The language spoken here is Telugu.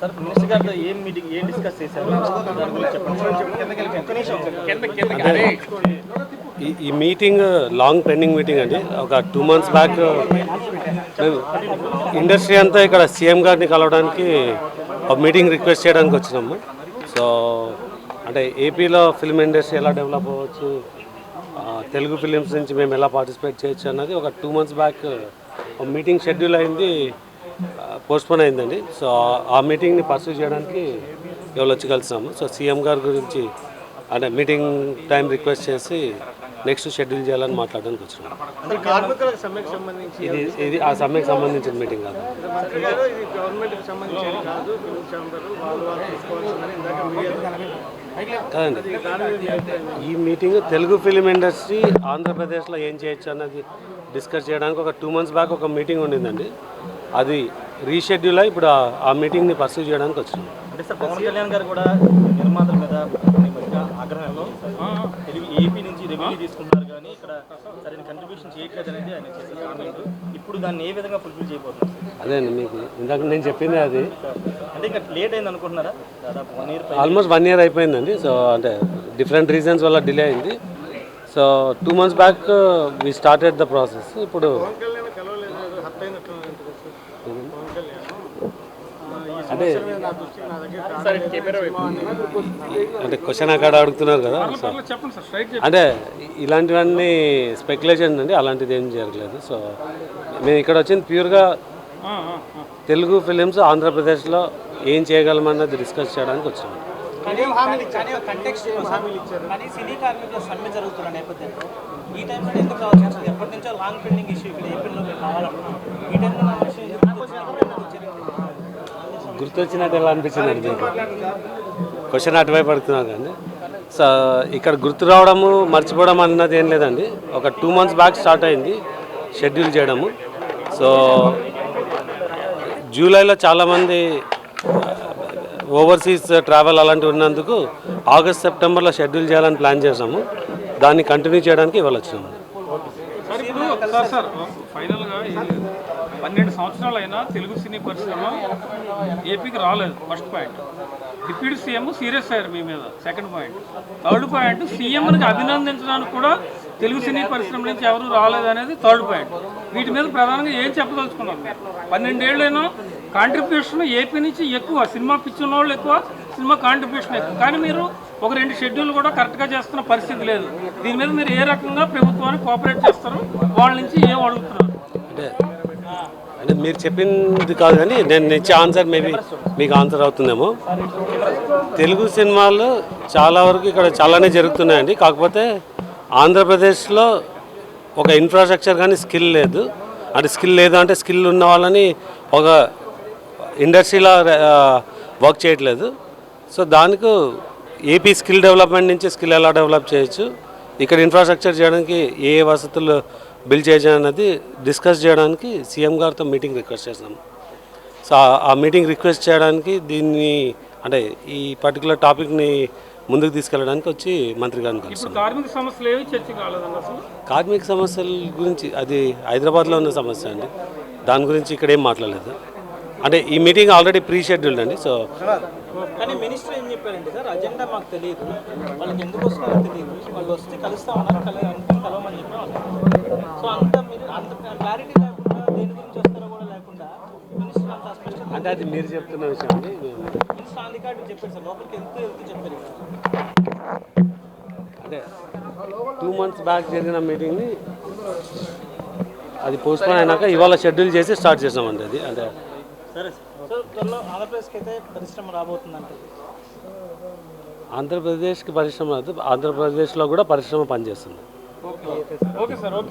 సార్ మినిస్టర్ గారితో ఏం మీటింగ్ ఏం డిస్కస్ చేశారు దాని గురించి చెప్పండి. ఈ మీటింగ్ లాంగ్ పెండింగ్ మీటింగ్ అండి. ఒక 2 months బ్యాక్ ఇండస్ట్రీ అంతా ఇక్కడ సీఎం గారిని కలవడానికి ఒక మీటింగ్ రిక్వెస్ట్ చేయడానికి వచ్చినాము. సో అంటే ఏపీలో ఫిల్మ్ ఇండస్ట్రీ ఎలా డెవలప్ అవ్వచ్చు, తెలుగు ఫిలిమ్స్ నుంచి మేము ఎలా పార్టిసిపేట్ చేయొచ్చు అన్నది ఒక 2 months బ్యాక్ ఒక మీటింగ్ షెడ్యూల్ అయింది, పోస్ట్పోన్ అయిందండి. సో ఆ మీటింగ్ని పర్సూ చేయడానికి ఇవాళ వచ్చి కలిసాము. సో సీఎం గారి గురించి అంటే మీటింగ్ టైం రిక్వెస్ట్ చేసి నెక్స్ట్ షెడ్యూల్ చేయాలని మాట్లాడడానికి వచ్చినాము. ఇది ఆ సమ్మెకి సంబంధించిన మీటింగ్ కాదు కాదండి. ఈ మీటింగ్ తెలుగు ఫిలిం ఇండస్ట్రీ ఆంధ్రప్రదేశ్లో ఏం చేయొచ్చు అన్నది డిస్కస్ చేయడానికి ఒక 2 months బ్యాక్ ఒక మీటింగ్ ఉండిందండి. అది రీషెడ్యూల్ అయ్యి ఇప్పుడు ఆ మీటింగ్ని పర్సూ చేయడానికి వచ్చినాం. అంటే సార్ పవన్ కళ్యాణ్ గారు కూడా నిర్మాతల మీద ఆగ్రహంలో ఏపీ నుంచి రెవెన్యూ తీసుకుంటున్నారు కానీ ఇక్కడ సరైన కంట్రిబ్యూషన్ చేయట్లేదు అనేది ఆయన చేసే కామెంట్. ఇప్పుడు దాన్ని ఏ విధంగా ఫుల్ఫిల్ చేయబోతున్నారు? అదే అండి, మీకు ఇందాక నేను చెప్పింది అది. అంటే ఇంకా లేట్ అయింది అనుకుంటున్నారా? దాదాపు 1 year ఆల్మోస్ట్ 1 year అయిపోయిందండి. సో అంటే డిఫరెంట్ రీజన్స్ వల్ల డిలే అయింది. So 2 months back we started the process. ఇప్పుడు అంటే క్వశ్చన్ అక్కడ అడుగుతున్నారు కదా. సో అంటే ఇలాంటివన్నీ స్పెక్యులేషన్ అండి, అలాంటిది ఏం జరగలేదు. సో మేము ఇక్కడ వచ్చింది ప్యూర్గా తెలుగు ఫిలిమ్స్ ఆంధ్రప్రదేశ్లో ఏం చేయగలమన్నది డిస్కస్ చేయడానికి వచ్చాము. సినీ కార్మికుల సమ్మె జరుగుతున్న నేపథ్యంలో ఈ టైంలో ఎందుకు కావాల్సి వచ్చింది? ఎప్పటి నుంచో లాంగ్ పెండింగ్ ఇష్యూ ఇక్కడ ఏపీలో మేము కావాలనుకున్నాం. ఈ టైంలో గుర్తొచ్చినట్టు ఎలా అనిపించింది అండి మీకు? క్వశ్చన్ అటువైపు పడుతున్నారు కానీ సో ఇక్కడ గుర్తు రావడము మర్చిపోవడం అన్నది ఏం లేదండి. ఒక 2 months బ్యాక్ స్టార్ట్ అయింది షెడ్యూల్ చేయడము. సో జూలైలో చాలామంది ఓవర్సీస్ ట్రావెల్ అలాంటివి ఉన్నందుకు ఆగస్ట్ సెప్టెంబర్లో షెడ్యూల్ చేయాలని ప్లాన్ చేసాము. దాన్ని కంటిన్యూ చేయడానికి ఇవాళ వచ్చినాము. ఫైనల్గా 12 సంవత్సరాలు అయినా తెలుగు సినీ పరిశ్రమ ఏపీకి రాలేదు. First point. Deputy CM serious అయ్యారు మీ మీద. Second point. థర్డ్ పాయింట్, సీఎంకి అభినందించడానికి కూడా తెలుగు సినీ పరిశ్రమ నుంచి ఎవరు రాలేదు అనేది థర్డ్ పాయింట్. వీటి మీద ప్రధానంగా ఏం చెప్పదలుచుకున్నారు? 12 ఏళ్ళైనా కాంట్రిబ్యూషన్ ఏపీ నుంచి ఎక్కువ, సినిమా పిచ్చి ఉన్న వాళ్ళు ఎక్కువ, సినిమా కాంట్రిబ్యూషన్ ఎక్కువ. కానీ మీరు ఒక 2 షెడ్యూల్ కూడా కరెక్ట్గా చేస్తున్న పరిస్థితి లేదు. దీని మీద మీరు ఏ రకంగా ప్రభుత్వాన్ని కోఆపరేట్ చేస్తారు? వాళ్ళ నుంచి ఏం అడుగుతున్నారు? అంటే మీరు చెప్పింది కాదు కానీ నేను ఇచ్చే ఆన్సర్ మేబీ మీకు ఆన్సర్ అవుతుందేమో. తెలుగు సినిమాలు చాలా వరకు ఇక్కడ చాలానే జరుగుతున్నాయండి. కాకపోతే ఆంధ్రప్రదేశ్లో ఒక ఇన్ఫ్రాస్ట్రక్చర్ కానీ స్కిల్ లేదు. అంటే స్కిల్ లేదు అంటే స్కిల్ ఉన్న వాళ్ళని ఒక ఇండస్ట్రీలో వర్క్ చేయట్లేదు. సో దానికి ఏపీ స్కిల్ డెవలప్మెంట్ నుంచి స్కిల్ ఎలా డెవలప్ చేయొచ్చు, ఇక్కడ ఇన్ఫ్రాస్ట్రక్చర్ చేయడానికి ఏ వసతులు బిల్డ్ చేయడం అనేది డిస్కస్ చేయడానికి సీఎం గారితో మీటింగ్ రిక్వెస్ట్ చేసినాము. సో ఆ మీటింగ్ రిక్వెస్ట్ చేయడానికి దీన్ని అంటే ఈ పర్టికులర్ టాపిక్ని ముందుకు తీసుకెళ్ళడానికి వచ్చి మంత్రి గారిని కలిసాం. కార్మిక సమస్యలు ఏవి చర్చ కాలేదన్న? కార్మిక సమస్యల గురించి అది హైదరాబాద్లో ఉన్న సమస్య అండి. దాని గురించి ఇక్కడ ఏం మాట్లాడలేదు. అంటే ఈ మీటింగ్ ఆల్రెడీ ప్రీ షెడ్యూల్డ్ అండి. సో కానీ మినిస్టర్ ఏం చెప్పారంటే సార్, అజెండా మాకు తెలియదు, వాళ్ళకి ఎందుకు వస్తున్నారో తెలియదు, వాళ్ళు వస్తే కలుస్తామన్నారు, కలవమని చెప్పారు. సో అంత మీరు అంత క్లారిటీ లేకుండా దేని గురించి వస్తారో కూడా లేకుండా మినిస్టర్ అంత స్పష్టత అంటే అది మీరు చెప్తున్న విషయం అండి. మినిస్టర్ ఆన్ రికార్డు చెప్పారు సార్, లోపలికి వెళ్తూ చెప్పారు. అంటే 2 months బ్యాక్ జరిగిన మీటింగ్ని అది పోస్ట్పోన్ అయినాక ఇవాళ షెడ్యూల్ చేసి స్టార్ట్ చేసామండి. అది అంటే సరే సార్, త్వరలో ఆంధ్రప్రదేశ్కి అయితే పరిశ్రమ రాబోతుందంటే ఆంధ్రప్రదేశ్కి పరిశ్రమ ఆంధ్రప్రదేశ్లో కూడా పరిశ్రమ పనిచేస్తుంది. Okay sir. ఓకే.